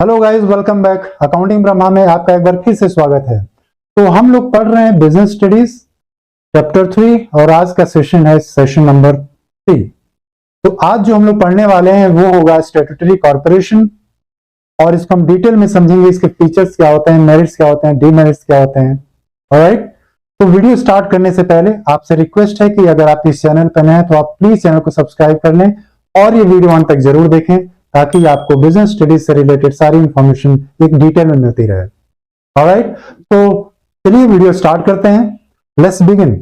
Hello guys, welcome back. Accounting Brahma में आपका एक बार फिर से स्वागत है। तो हम लोग पढ़ रहे हैं बिजनेस स्टडीज चैप्टर 3 और आज का सेशन है सेशन नंबर 3। तो आज जो हम लोग पढ़ने वाले हैं वो होगा स्टैट्यूटरी कॉर्पोरेशन और इसको हम डिटेल में समझेंगे। इसके फीचर्स क्या होते हैं, मेरिट्स क्या होते हैं, डीमेरिट्स क्या होते हैं। ऑलराइट, तो वीडियो स्टार्ट करने से पहले आपसे रिक्वेस्ट है कि अगर आप इस चैनल पर नए हैं तो आप प्लीज चैनल को सब्सक्राइब कर लें और ये वीडियो अंत तक जरूर देखें ताकि आपको बिजनेस स्टडीज से रिलेटेड सारी इंफॉर्मेशन एक डिटेल में मिलती रहे। ऑलराइट, तो चलिए वीडियो स्टार्ट करते हैं। Let's begin.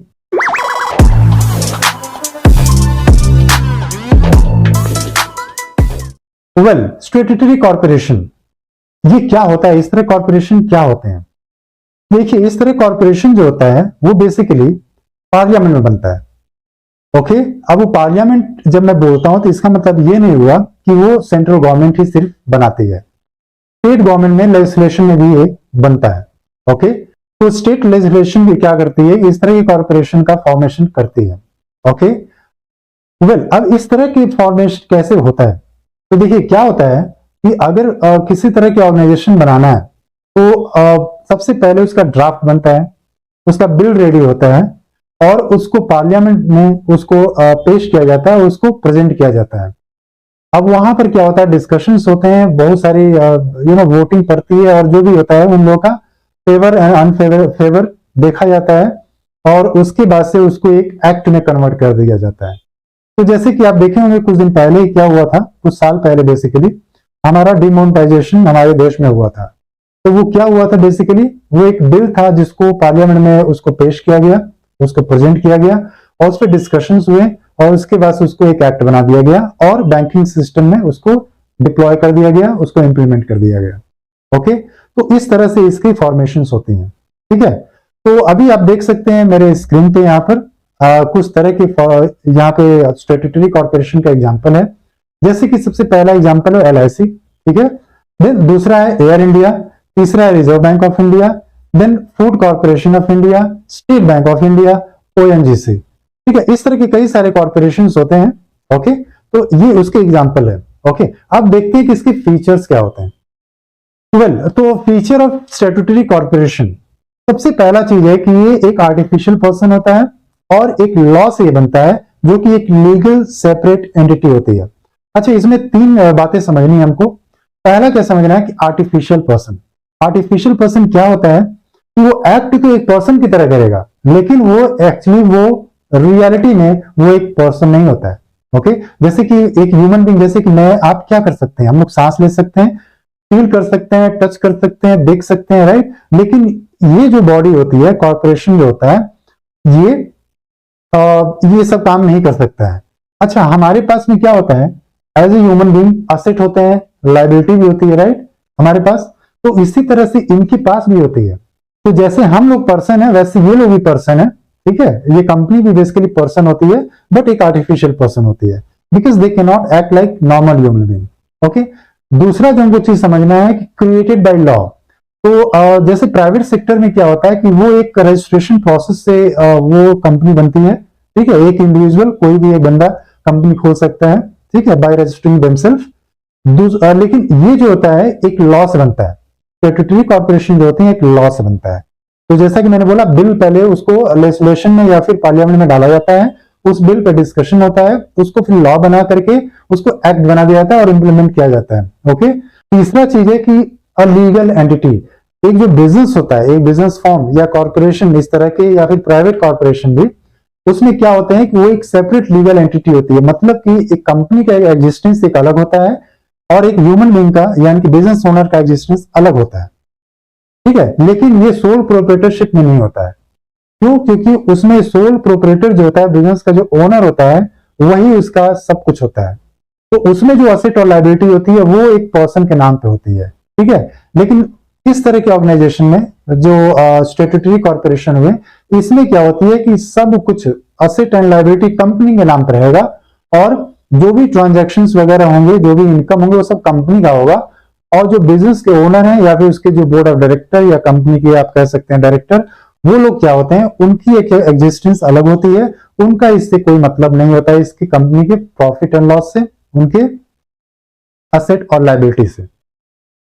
Well, statutory corporation ये क्या होता है? इस तरह कॉर्पोरेशन क्या होते हैं? देखिए, इस तरह कॉर्पोरेशन जो होता है वो बेसिकली पार्लियामेंट में बनता है। ओके, अब वो पार्लियामेंट जब मैं बोलता हूं तो इसका मतलब ये नहीं हुआ कि वो सेंट्रल गवर्नमेंट ही सिर्फ बनाती है। स्टेट गवर्नमेंट में लेजिस्लेशन में भी ये बनता है। ओके, तो स्टेट लेजिस्लेशन भी क्या करती है, इस तरह की कॉर्पोरेशन का फॉर्मेशन करती है। ओके, वेल, अब इस तरह की फॉर्मेशन कैसे होता है? तो देखिए क्या होता है कि अगर किसी तरह की ऑर्गेनाइजेशन बनाना है तो सबसे पहले उसका ड्राफ्ट बनता है, उसका बिल रेडी होता है और उसको पार्लियामेंट में उसको पेश किया जाता है, उसको प्रेजेंट किया जाता है। अब वहां पर क्या होता है, डिस्कशंस होते हैं, बहुत सारी वोटिंग पड़ती है और जो भी होता है उन लोगों का फेवर एंड अनफेवर फेवर देखा जाता है और उसके बाद से उसको एक एक्ट में कन्वर्ट कर दिया जाता है। तो जैसे कि आप देखे होंगे कुछ दिन पहले ही क्या हुआ था, कुछ साल पहले बेसिकली हमारा डिमोनेटाइजेशन हमारे देश में हुआ था। तो वो क्या हुआ था, बेसिकली वो एक बिल था जिसको पार्लियामेंट में उसको पेश किया गया, उसको प्रेजेंट किया गया और उस पर डिस्कशंस हुए और उसके बाद उसको एक एक्ट बना दिया गया और बैंकिंग सिस्टम में उसको डिप्लॉय कर दिया गया, उसको इंप्लीमेंट कर दिया गया। ओके, तो इस तरह से इसकी फॉर्मेशंस होती हैं। ठीक है, तो अभी आप देख सकते हैं मेरे स्क्रीन पे यहाँ पर कुछ तरह के यहाँ पे स्टैट्यूटरी कॉर्पोरेशन का एग्जांपल है। जैसे कि सबसे पहला एग्जांपल है LIC। ठीक है, देन दूसरा है एयर इंडिया, तीसरा है Reserve Bank of India, then Food Corporation of India, State Bank of India, ONGC। ठीक है, इस तरह के कई सारे कॉर्पोरेशन होते हैं। ओके, तो ये उसके एग्जाम्पल है। ओके, अब देखते हैं कि इसके फीचर्स क्या होते हैं। वेल, तो फीचर ऑफ स्टैट्यूटरी कॉर्पोरेशन, सबसे पहला चीज है कि ये एक आर्टिफिशियल पर्सन होता है और एक लॉ से बनता है जो कि एक लीगल सेपरेट एंटिटी होती है। अच्छा, इसमें तीन बातें समझनी है हमको। पहला क्या समझना है कि आर्टिफिशियल पर्सन। आर्टिफिशियल पर्सन क्या होता है कि वो एक्ट तो एक पर्सन की तरह करेगा लेकिन वो एक्चुअली वो रियलिटी में वो एक पर्सन नहीं होता है। ओके, जैसे कि एक ह्यूमन बीइंग, जैसे कि मैं आप क्या कर सकते हैं, हम लोग सांस ले सकते हैं, फील कर सकते हैं, टच कर सकते हैं, देख सकते हैं, राइट। लेकिन ये जो बॉडी होती है, कॉर्पोरेशन जो होता है, ये ये सब काम नहीं कर सकता है। अच्छा, हमारे पास में क्या होता है, as a human being asset होते हैं, लाइबिलिटी भी होती है, राइट, हमारे पास। तो इसी तरह से इनके पास भी होती है। तो जैसे हम लोग पर्सन है वैसे ये लोग भी पर्सन है। ठीक है, ये कंपनी भी बेसिकली पर्सन होती है बट एक आर्टिफिशियल पर्सन होती है because they can not act like normal human being. Okay, दूसरा जो हमको चीज समझना है कि क्रिएटेड बाय लॉ। तो जैसे प्राइवेट सेक्टर में क्या होता है कि वो एक रजिस्ट्रेशन प्रोसेस से वो कंपनी बनती है। ठीक है, एक इंडिविजुअल कोई भी एक बंदा कंपनी खोल सकता है, ठीक है, बाय रजिस्टरिंग देमसेल्फ। लेकिन ये जो होता है एक लॉ से बनता है। स्टैट्यूटरी कॉर्पोरेशन जो होती है एक लॉ से बनता है। तो जैसा कि मैंने बोला, बिल पहले उसको लेजिस्लेशन में या फिर पार्लियामेंट में डाला जाता है, उस बिल पर डिस्कशन होता है, उसको फिर लॉ बना करके उसको एक्ट बना दिया जाता है और इंप्लीमेंट किया जाता है। ओके, तीसरा चीज है कि अ लीगल एंटिटी, एक जो बिजनेस होता है, एक बिजनेस फॉर्म या कॉर्पोरेशन इस तरह के या फिर प्राइवेट कॉर्पोरेशन भी, उसमें क्या होते हैं कि वो एक सेपरेट लीगल एंटिटी होती है। मतलब कि एक कंपनी का एग्जिस्टेंस एक अलग होता है और एक ह्यूमन बीइंग का यानी कि बिजनेस ओनर का एग्जिस्टेंस अलग होता है। ठीक है, लेकिन ये सोल प्रोप्राइटरशिप में नहीं होता है। क्यों? क्योंकि उसमें सोल प्रोप्राइटर जो होता है, बिजनेस का जो ओनर होता है, वही उसका सब कुछ होता है। तो उसमें जो असेट और लायबिलिटी होती है वो एक पर्सन के नाम पे होती है। ठीक है, लेकिन इस तरह के ऑर्गेनाइजेशन में जो स्टैट्यूटरी कॉर्पोरेशन हुए, इसमें क्या होती है कि सब कुछ असेट एंड लायबिलिटी कंपनी के नाम पर रहेगा और जो भी ट्रांजैक्शंस वगैरह होंगे, जो भी इनकम होंगे, वो सब कंपनी का होगा। और जो बिजनेस के ओनर हैं या फिर उसके जो बोर्ड ऑफ डायरेक्टर या कंपनी के आप कह सकते हैं डायरेक्टर, वो लोग क्या होते हैं, उनकी एक एग्जिस्टेंस अलग होती है, उनका इससे कोई मतलब नहीं होता है, इसकी कंपनी के प्रॉफिट एंड लॉस से, उनके असेट और लायबिलिटी से।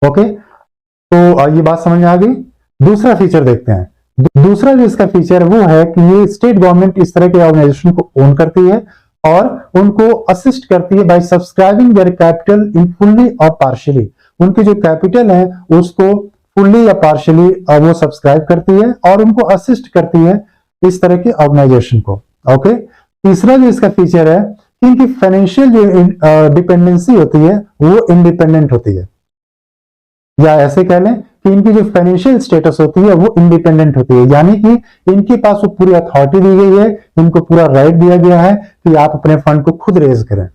ओके, तो ये बात समझ में आ गई। दूसरा फीचर देखते हैं। दूसरा जो इसका फीचर है वो है कि ये स्टेट गवर्नमेंट इस तरह के ऑर्गेनाइजेशन को ओन करती है और उनको असिस्ट करती है bye subscribing their capital in fully और पार्शियली। उनकी जो कैपिटल है उसको फुल्ली या पार्शियली वो सब्सक्राइब करती है और उनको असिस्ट करती है इस तरह के ऑर्गेनाइजेशन को। ओके, तीसरा जो इसका फीचर है कि इनकी फाइनेंशियल जो डिपेंडेंसी होती है वो इंडिपेंडेंट होती है, या ऐसे कह लें कि इनकी जो फाइनेंशियल स्टेटस होती है वो इंडिपेंडेंट होती है, यानी कि इनके पास वो पूरी अथॉरिटी दी गई है, इनको पूरा राइट दिया गया है कि आप अपने फंड को खुद रेज करें।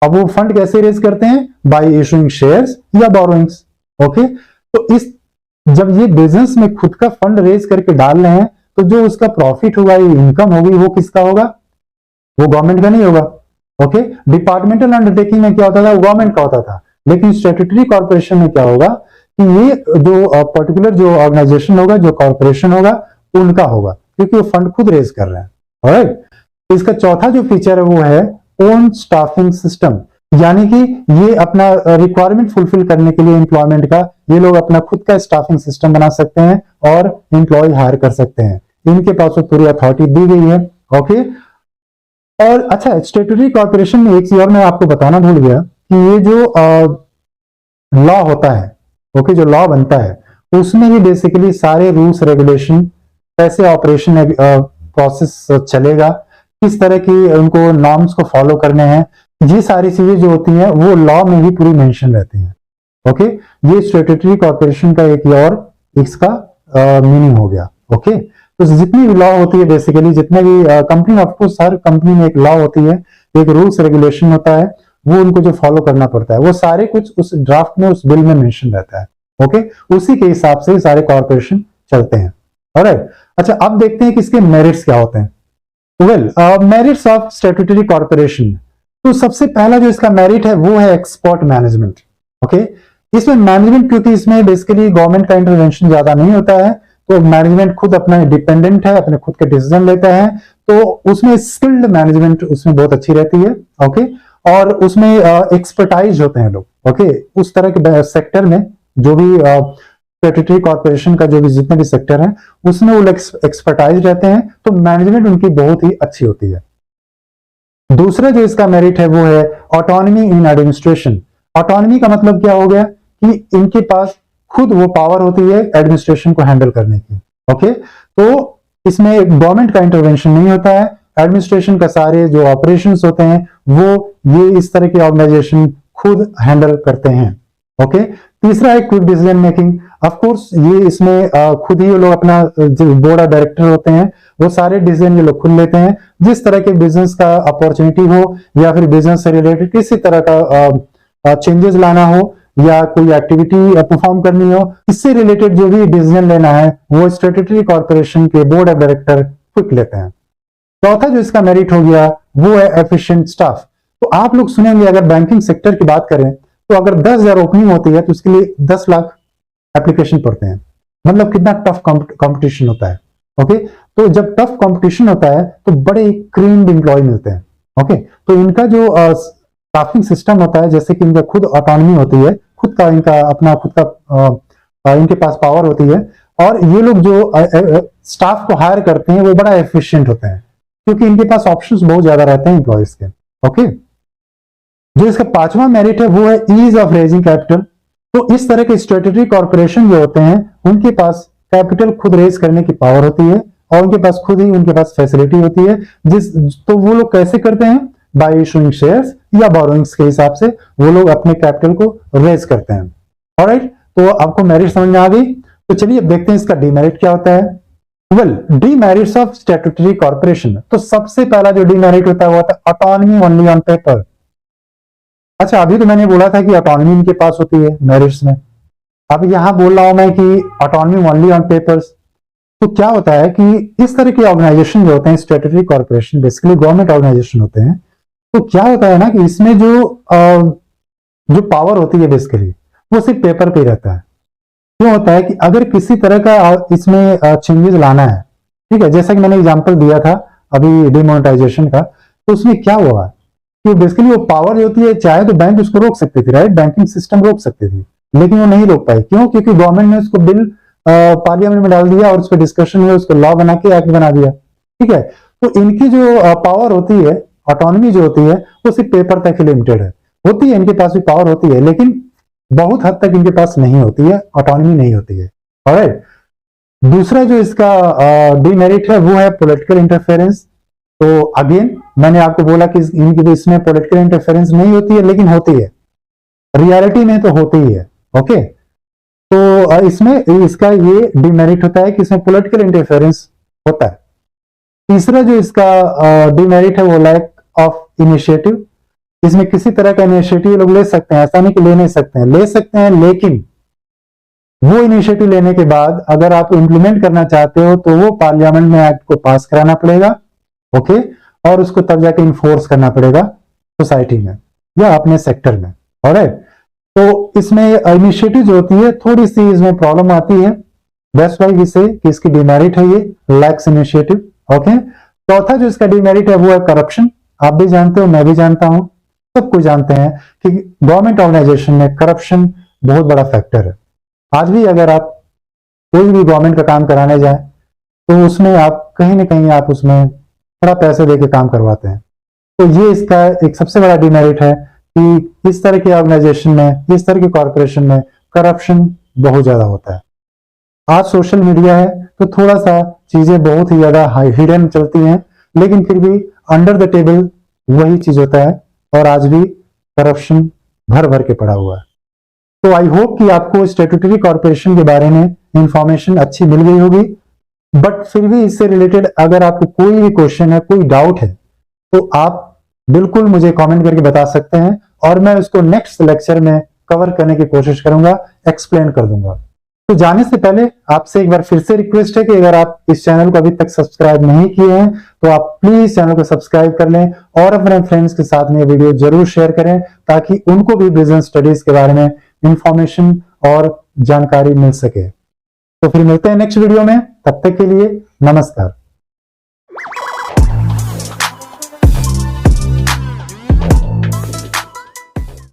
अब वो फंड कैसे रेज करते हैं? बाय इशूइंग शेयर्स या बोरोइंग्स। ओके, तो इस जब ये बिजनेस में खुद का फंड रेज करके डाल रहे हैं तो जो उसका प्रॉफिट होगा, ये इनकम होगी, वो किसका होगा? वो गवर्नमेंट का नहीं होगा। ओके, डिपार्टमेंटल अंडरटेकिंग में क्या होता था? गवर्नमेंट का होता था। लेकिन स्टैट्यूटरी कॉर्पोरेशन में क्या होगा कि ये जो पर्टिकुलर जो ऑर्गेनाइजेशन होगा, जो कॉर्पोरेशन होगा, उनका होगा, क्योंकि वो फंड खुद रेज कर रहे हैं। ऑलराइट, इसका चौथा जो फीचर है वो है ओन स्टाफिंग सिस्टम, यानी कि ये अपना रिक्वायरमेंट फुलफिल करने के लिए एम्प्लॉयमेंट का ये लोग अपना खुद का स्टाफिंग सिस्टम बना सकते हैं और एम्प्लॉय हायर कर सकते हैं। इनके पास वो पूरी अथॉरिटी दी गई है। ओके, और अच्छा, स्टैट्यूटरी कॉर्पोरेशन में एक चीज और मैं आपको बताना भूल गया कि ये जो लॉ होता है, ओके, जो लॉ बनता है उसमें ही बेसिकली सारे रूल्स रेगुलेशन, कैसे ऑपरेशन प्रोसेस चलेगा, किस तरह की उनको नॉर्म्स को फॉलो करने हैं, ये सारी चीजें जो होती हैं वो लॉ में ही पूरी मेंशन रहती हैं। ओके, ये स्टैट्यूटरी कॉर्पोरेशन का एक और इसका मीनिंग हो गया। ओके, तो जितनी भी लॉ होती है बेसिकली, जितने भी कंपनी, ऑफकोर्स हर कंपनी में एक लॉ होती है, एक रूल्स रेगुलेशन होता है, वो उनको जो फॉलो करना पड़ता है, वो सारे कुछ उस ड्राफ्ट में, उस बिल में मेंशन रहता है। ओके, उसी के हिसाब से सारे कॉर्पोरेशन चलते हैं। ऑलराइट, अच्छा, अब देखते हैं कि इसके मेरिट्स क्या होते हैं। Well, merits of statutory corporation, तो सबसे पहला जो इसका मेरिट है वो है एक्सपर्ट मैनेजमेंट। ओके, इसमें मैनेजमेंट, क्योंकि इसमें बेसिकली गवर्नमेंट का इंटरवेंशन ज्यादा नहीं होता है, तो मैनेजमेंट खुद अपना इंडिपेंडेंट है, अपने खुद के डिसीजन लेता है, तो उसमें स्किल्ड मैनेजमेंट उसमें बहुत अच्छी रहती है। ओके, और उसमें एक्सपर्टाइज होते हैं लोग। ओके, उस तरह के सेक्टर में जो भी स्टैट्यूटरी कॉर्पोरेशन का जो भी जितने भी सेक्टर है उसमें वो एक्सपर्टाइज रहते हैं, तो मैनेजमेंट उनकी बहुत ही अच्छी होती है। दूसरा जो इसका मेरिट है वो है ऑटोनॉमी इन एडमिनिस्ट्रेशन। ऑटोनॉमी का मतलब क्या हो गया कि इनके पास खुद वो पावर होती है एडमिनिस्ट्रेशन को हैंडल करने की। ओके, तो इसमें गवर्नमेंट का इंटरवेंशन नहीं होता है, एडमिनिस्ट्रेशन का सारे जो ऑपरेशंस होते हैं वो ये इस तरह के ऑर्गेनाइजेशन खुद हैंडल करते हैं। ओके, तीसरा है quick decision making. Of course ये इसमें खुद ही वो लोग अपना जो बोर्ड ऑफ डायरेक्टर होते हैं वो सारे डिसीजन ये लोग खुद लेते हैं। जिस तरह के बिजनेस का अपॉर्चुनिटी हो या फिर बिजनेस से रिलेटेड किसी तरह का चेंजेस लाना हो या कोई एक्टिविटी परफॉर्म करनी हो, इससे रिलेटेड जो भी डिसीजन लेना है वो स्टैट्यूटरी कॉर्पोरेशन के बोर्ड ऑफ डायरेक्टर क्विक लेते हैं। चौथा जो इसका मेरिट हो गया वो है एफिशिएंट स्टाफ। तो आप लोग सुनेंगे, अगर बैंकिंग सेक्टर की बात करें तो अगर 10,000 ओपनिंग होती है तो उसके लिए 10 लाख एप्लीकेशन पड़ते हैं। मतलब कितना टफ कंपटीशन होता है। ओके, तो जब टफ कंपटीशन होता है तो बड़े क्रीम्ड एम्प्लॉय मिलते हैं। ओके, तो इनका जो स्टाफिंग सिस्टम होता है, जैसे कि इनका खुद ऑटोनॉमी होती है, खुद का इनका अपना खुद का इनके पास पावर होती है, और ये लोग जो स्टाफ को हायर करते हैं वो बड़ा एफिशिएंट होते हैं क्योंकि इनके पास ऑप्शंस बहुत ज्यादा रहते हैं एम्प्लॉयज के। ओके, जो इसका पांचवा मेरिट है वो है ईज ऑफ रेजिंग कैपिटल। तो इस तरह के स्टैट्यूटरी कॉर्पोरेशन जो होते हैं उनके पास कैपिटल खुद रेज करने की पावर होती है और उनके पास खुद ही उनके पास फैसिलिटी होती है। तो वो लोग कैसे करते हैं? बाय इशूइंग शेयर्स या बोरोइंग्स के हिसाब से वो लोग अपने कैपिटल को रेज करते हैं। ऑलराइट, तो आपको मेरिट समझ में आ गई। तो चलिए अब देखते हैं इसका डीमेरिट क्या होता है। Well, demerits of statutory corporation, तो सबसे पहला जो डीमेरिट होता है वो होता है ऑटोनॉमी ओनली ऑन पेपर। अच्छा, अभी तो मैंने बोला था कि ऑटोनॉमी इनके पास होती है मेरिट्स में, अब यहां बोल रहा हूं मैं कि ऑटोनॉमी ओनली ऑन पेपर्स। तो क्या होता है कि इस तरह के ऑर्गेनाइजेशन जो होते हैं statutory corporation basically government organisation होते हैं, तो क्या होता है ना कि इसमें जो पावर होती है बेसिकली वो सिर्फ पेपर पे ही रहता है। क्यों होता है कि अगर किसी तरह का इसमें चेंजेस लाना है, ठीक है, जैसा कि मैंने एग्जांपल दिया था अभी डिमोनेटाइजेशन का, तो उसमें क्या हुआ कि बेसिकली वो पावर जो होती है, चाहे तो बैंक उसको रोक सकती थी, राइट, बैंकिंग सिस्टम रोक सकती थी, लेकिन वो नहीं रोक पाई। क्यों? क्योंकि गवर्नमेंट ने उसको बिल पार्लियामेंट में डाल दिया और उस पर डिस्कशन हुआ, उसको लॉ बना के एक्ट बना दिया। ठीक है, तो इनकी जो पावर होती है, ऑटोनॉमी जो होती है, वो सिर्फ पेपर तक ही लिमिटेड है। होती है, इनके पास भी पावर होती है, लेकिन बहुत हद तक इनके पास नहीं होती है, ऑटोनॉमी नहीं होती है। ऑलराइट, दूसरा जो इसका डीमेरिट है वो है पॉलिटिकल इंटरफेरेंस। तो अगेन मैंने आपको बोला कि इनकी इसमें पॉलिटिकल इंटरफेरेंस नहीं होती है, लेकिन होती है, रियलिटी में तो होती ही है। ओके, तो इसमें इसका ये डिमेरिट होता है कि इसमें पॉलिटिकल इंटरफेरेंस होता है। तीसरा जो इसका डिमेरिट है वो लैक ऑफ इनिशिएटिव। इसमें किसी तरह का इनिशिएटिव लोग ले सकते हैं, ऐसा नहीं कि ले नहीं सकते हैं, ले सकते हैं, लेकिन वो इनिशिएटिव लेने के बाद अगर आप इम्प्लीमेंट करना चाहते हो तो वो पार्लियामेंट में एक्ट को पास कराना पड़ेगा। ओके, और उसको तब जाके इन्फोर्स करना पड़ेगा सोसाइटी में या अपने सेक्टर में। ऑलराइट, तो इसमें इनिशिएटिव जो होती है थोड़ी सी इसमें प्रॉब्लम आती है। दैट्स व्हाई वी से कि इसकी डिमेरिट है ये लैक्स इनिशिएटिव। ओके, चौथा जो इसका डिमेरिट है वो है करप्शन। आप भी जानते हो, मैं भी जानता हूं, सब कुछ जानते हैं कि गवर्नमेंट ऑर्गेनाइजेशन में करप्शन बहुत बड़ा फैक्टर है। आज भी अगर आप कोई भी गवर्नमेंट का काम कराने जाए तो उसमें आप कहीं ना कहीं आप उसमें थोड़ा पैसे देके काम करवाते हैं। तो ये इसका एक सबसे बड़ा डिमेरिट है कि इस तरह के ऑर्गेनाइजेशन में, इस तरह के कॉर्पोरेशन में करप्शन बहुत ज्यादा होता है। आज सोशल मीडिया है तो थोड़ा सा चीजें बहुत ही ज्यादा हिडन चलती हैं, लेकिन फिर भी अंडर द टेबल वही चीज होता है और आज भी करप्शन भर भर के पड़ा हुआ है। तो आई होप कि आपको स्टैट्यूटरी कॉर्पोरेशन के बारे में इंफॉर्मेशन अच्छी मिल गई होगी। बट फिर भी इससे रिलेटेड अगर आपको कोई भी क्वेश्चन है, कोई डाउट है, तो आप बिल्कुल मुझे कमेंट करके बता सकते हैं और मैं उसको नेक्स्ट लेक्चर में कवर करने की कोशिश करूंगा, एक्सप्लेन कर दूंगा। तो जाने से पहले आपसे एक बार फिर से रिक्वेस्ट है कि अगर आप इस चैनल को अभी तक सब्सक्राइब नहीं किए हैं तो आप प्लीज चैनल को सब्सक्राइब कर लें और अपने फ्रेंड्स के साथ में ये वीडियो जरूर शेयर करें ताकि उनको भी बिजनेस स्टडीज के बारे में इंफॉर्मेशन और जानकारी मिल सके। तो फिर मिलते हैं नेक्स्ट वीडियो में, तब तक के लिए नमस्कार।